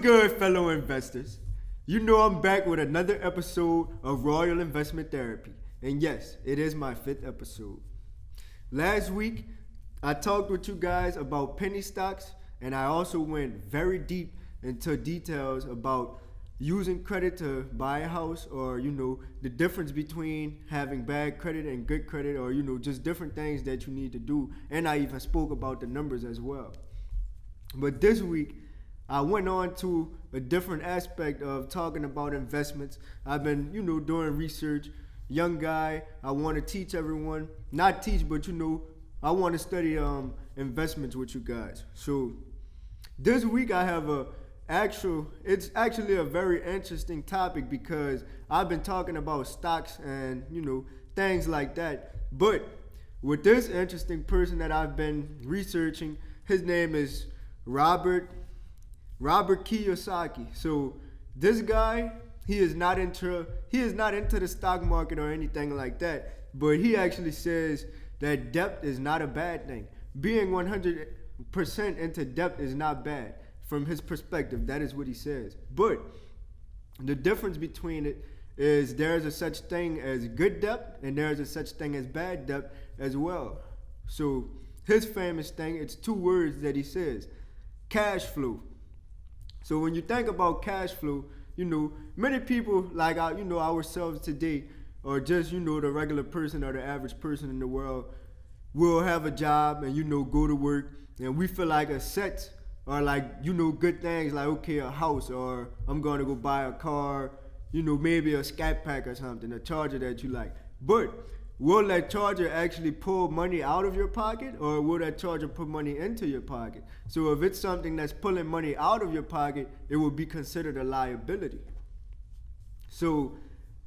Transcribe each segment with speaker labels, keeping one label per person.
Speaker 1: good, fellow investors? You know I'm back with another episode of Royal Investment Therapy. And yes, it is my 5th episode. Last week, I talked with you guys about penny stocks, and I also went very deep into details about using credit to buy a house, or the difference between having bad credit and good credit, or just different things that you need to do. And I even spoke about the numbers as well. But this week, I went on to a different aspect of talking about investments. I've been, doing research. Young guy, I want to teach everyone. Not teach, but I want to study investments with you guys. So this week I have it's actually a very interesting topic because I've been talking about stocks and, things like that. But with this interesting person that I've been researching, his name is Robert Kiyosaki. So this guy, he is not into the stock market or anything like that, but he actually says that debt is not a bad thing. Being 100% into debt is not bad from his perspective. That is what he says. But the difference between it is there's a such thing as good debt and there's a such thing as bad debt as well. So his famous thing, it's 2 words that he says: cash flow. So when you think about cash flow, many people like ourselves today, or just the regular person or the average person in the world, will have a job and go to work, and we feel like assets or good things like, okay, a house, or I'm gonna go buy a car, maybe a Scat Pack or something, a charger that you like. But will that charger actually pull money out of your pocket, or will that charger put money into your pocket? So if it's something that's pulling money out of your pocket, it will be considered a liability. So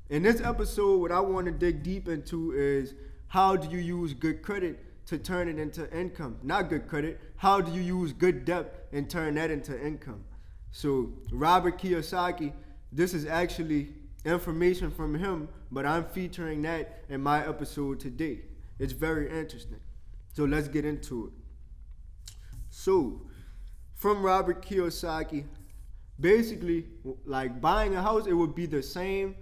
Speaker 1: in this episode, what I want to dig deep into is, how do you use good credit to turn it into income? Not good credit. How do you use good debt and turn that into income? So Robert Kiyosaki, this is actually information from him, but I'm featuring that in my episode today. It's very interesting. So let's get into it. So from Robert Kiyosaki, basically, like buying a house, it would be the same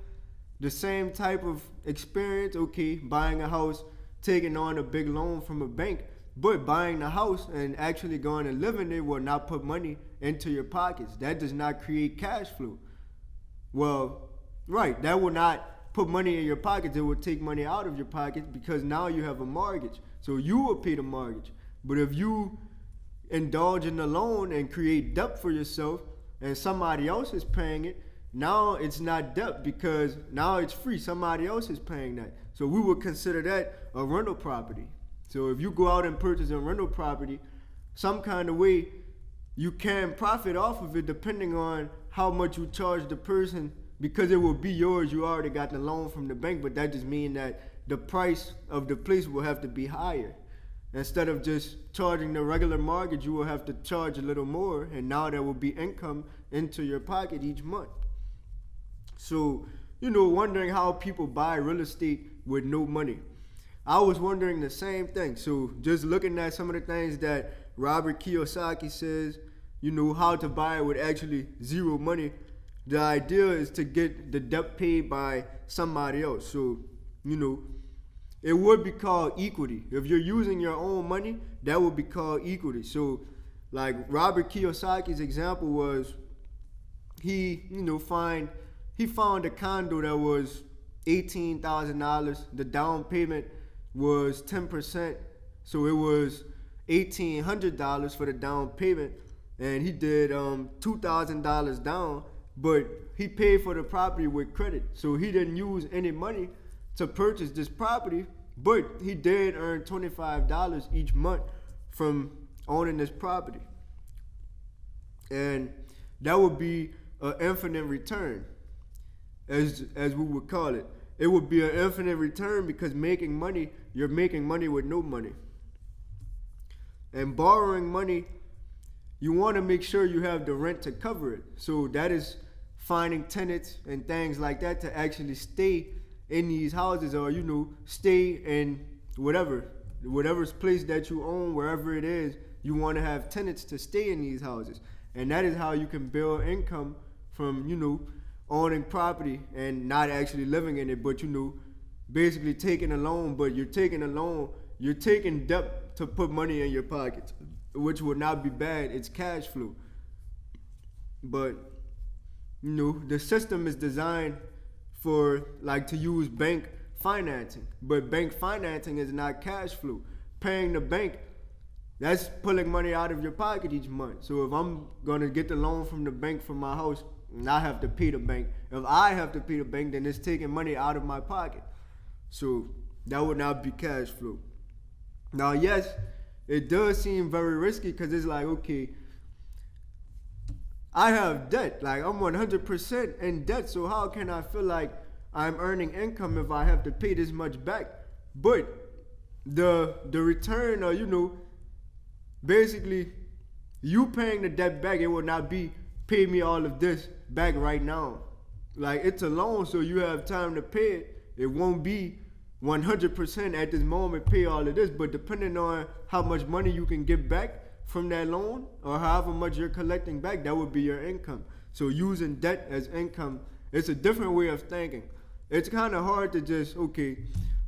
Speaker 1: type of experience. Okay, buying a house, taking on a big loan from a bank, but buying the house and actually going and living it will not put money into your pockets. That does not create cash flow. Well, right, that will not put money in your pockets. It will take money out of your pockets because now you have a mortgage. So you will pay the mortgage. But if you indulge in the loan and create debt for yourself and somebody else is paying it, now it's not debt because now it's free. Somebody else is paying that. So we would consider that a rental property. So if you go out and purchase a rental property, some kind of way you can profit off of it depending on how much you charge the person, because it will be yours. You already got the loan from the bank, but that just means that the price of the place will have to be higher. Instead of just charging the regular mortgage, you will have to charge a little more, and now there will be income into your pocket each month. So, wondering how people buy real estate with no money. I was wondering the same thing. So just looking at some of the things that Robert Kiyosaki says, how to buy it with actually zero money. The idea is to get the debt paid by somebody else. So, it would be called equity. If you're using your own money, that would be called equity. So, like Robert Kiyosaki's example was, he found a condo that was $18,000. The down payment was 10%. So it was $1,800 for the down payment. And he did $2,000 down, but he paid for the property with credit. So he didn't use any money to purchase this property, but he did earn $25 each month from owning this property. And that would be an infinite return, as we would call it. It would be an infinite return because you're making money with no money. And borrowing money, you want to make sure you have the rent to cover it. So that is finding tenants and things like that to actually stay in these houses, or stay in whatever's place that you own, wherever it is. You want to have tenants to stay in these houses. And that is how you can build income from, owning property and not actually living in it, but, basically taking a loan, but you're taking debt to put money in your pockets, which would not be bad. It's cash flow. But, the system is designed for to use bank financing, but bank financing is not cash flow. Paying the bank, that's pulling money out of your pocket each month. So if I'm gonna get the loan from the bank for my house, and I have to pay the bank, if I have to pay the bank, then it's taking money out of my pocket. So that would not be cash flow. Now, yes, it does seem very risky because it's okay, I have debt. I'm 100% in debt. So how can I feel like I'm earning income if I have to pay this much back? But the return, or basically you paying the debt back, it will not be pay me all of this back right now. It's a loan, so you have time to pay it. It won't be 100% at this moment pay all of this, but depending on how much money you can get back from that loan or however much you're collecting back, that would be your income. So using debt as income, it's a different way of thinking. It's kind of hard to just, okay,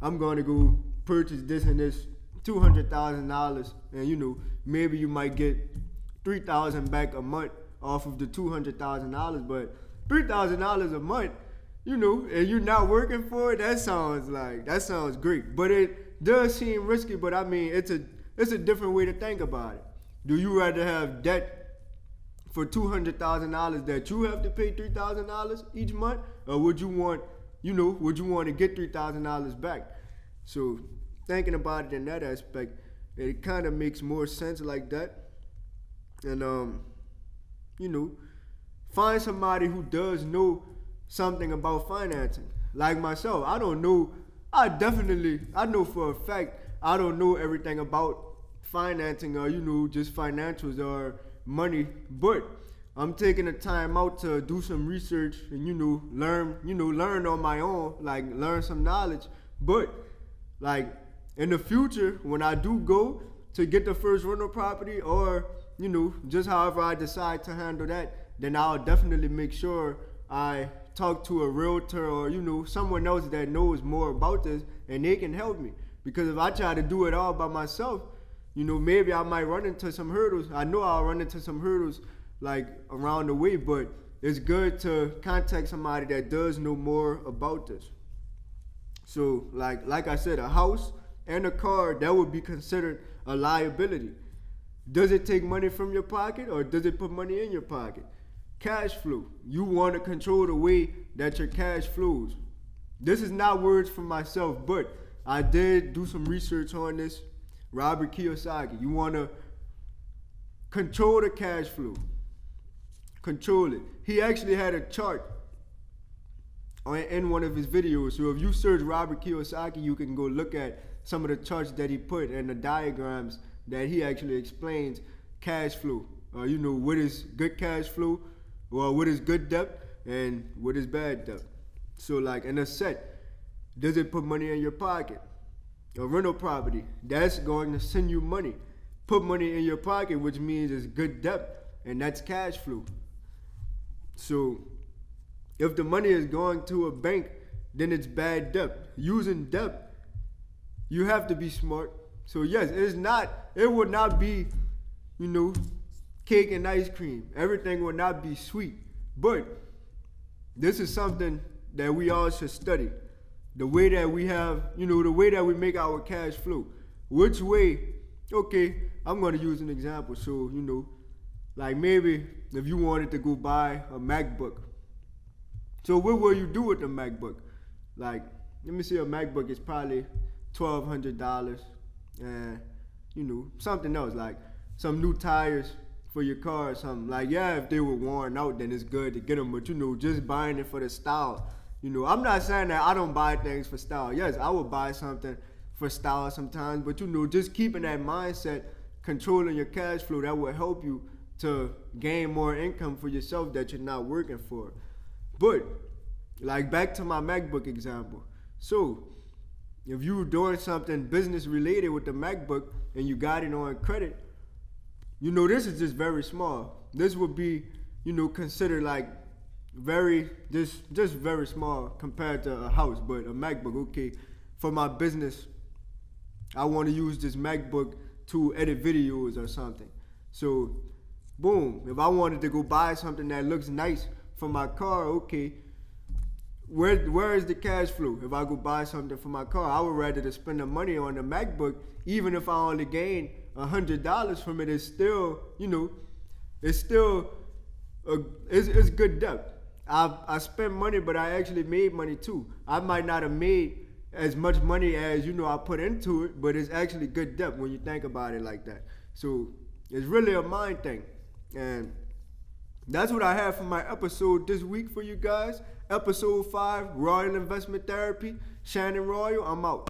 Speaker 1: I'm going to go purchase this and this $200,000, and maybe you might get $3,000 back a month off of the $200,000, but $3,000 a month, and you're not working for it, that sounds great. But it does seem risky, but I mean, it's a different way to think about it. Do you rather have debt for $200,000 that you have to pay $3,000 each month, or would you want to get $3,000 back? So thinking about it in that aspect, it kind of makes more sense like that. And find somebody who does know something about financing. Like myself, I don't know. I know for a fact I don't know everything about financing or just financials or money, but I'm taking the time out to do some research and learn on my own, learn some knowledge. But in the future, when I do go to get the first rental property, or just however I decide to handle that, then I'll definitely make sure I talk to a realtor or someone else that knows more about this, and they can help me. Because if I try to do it all by myself, maybe I might run into some hurdles. I know I'll run into some hurdles around the way, but it's good to contact somebody that does know more about this. So like I said, a house and a car, that would be considered a liability. Does it take money from your pocket, or does it put money in your pocket? Cash flow. You want to control the way that your cash flows. This is not words from myself, but I did do some research on this. Robert Kiyosaki. You want to control the cash flow. Control it. He actually had a chart in one of his videos. So if you search Robert Kiyosaki, you can go look at some of the charts that he put and the diagrams that he actually explains cash flow. What is good cash flow, or what is good debt, and what is bad debt. So in a set, does it put money in your pocket? A rental property, that's going to send you money. Put money in your pocket, which means it's good debt, and that's cash flow. So if the money is going to a bank, then it's bad debt. Using debt, you have to be smart. So yes, it would not be, cake and ice cream. Everything will not be sweet. But this is something that we all should study. The way that we have, the way that we make our cash flow. Which way, okay, I'm going to use an example. So, maybe if you wanted to go buy a MacBook. So what will you do with the MacBook? Let me see, a MacBook is probably $1,200. And, something else, some new tires for your car or something. If they were worn out, then it's good to get them. But, just buying it for the style. I'm not saying that I don't buy things for style. Yes, I would buy something for style sometimes. But, just keeping that mindset, controlling your cash flow, that will help you to gain more income for yourself that you're not working for. But, back to my MacBook example. So, if you were doing something business related with the MacBook and you got it on credit, this is just very small. This would be, considered like just very small compared to a house. But a MacBook, okay, for my business, I want to use this MacBook to edit videos or something. So, boom, if I wanted to go buy something that looks nice for my car, okay, where is the cash flow? If I go buy something for my car, I would rather to spend the money on the MacBook, even if I only gain $100 from it. It's still, it's good debt. I spent money, but I actually made money too. I might not have made as much money as I put into it, but it's actually good debt when you think about it like that. So it's really a mind thing, and that's what I have for my episode this week for you guys. Episode 5, Royal Investment Therapy. Shannon Royal, I'm out.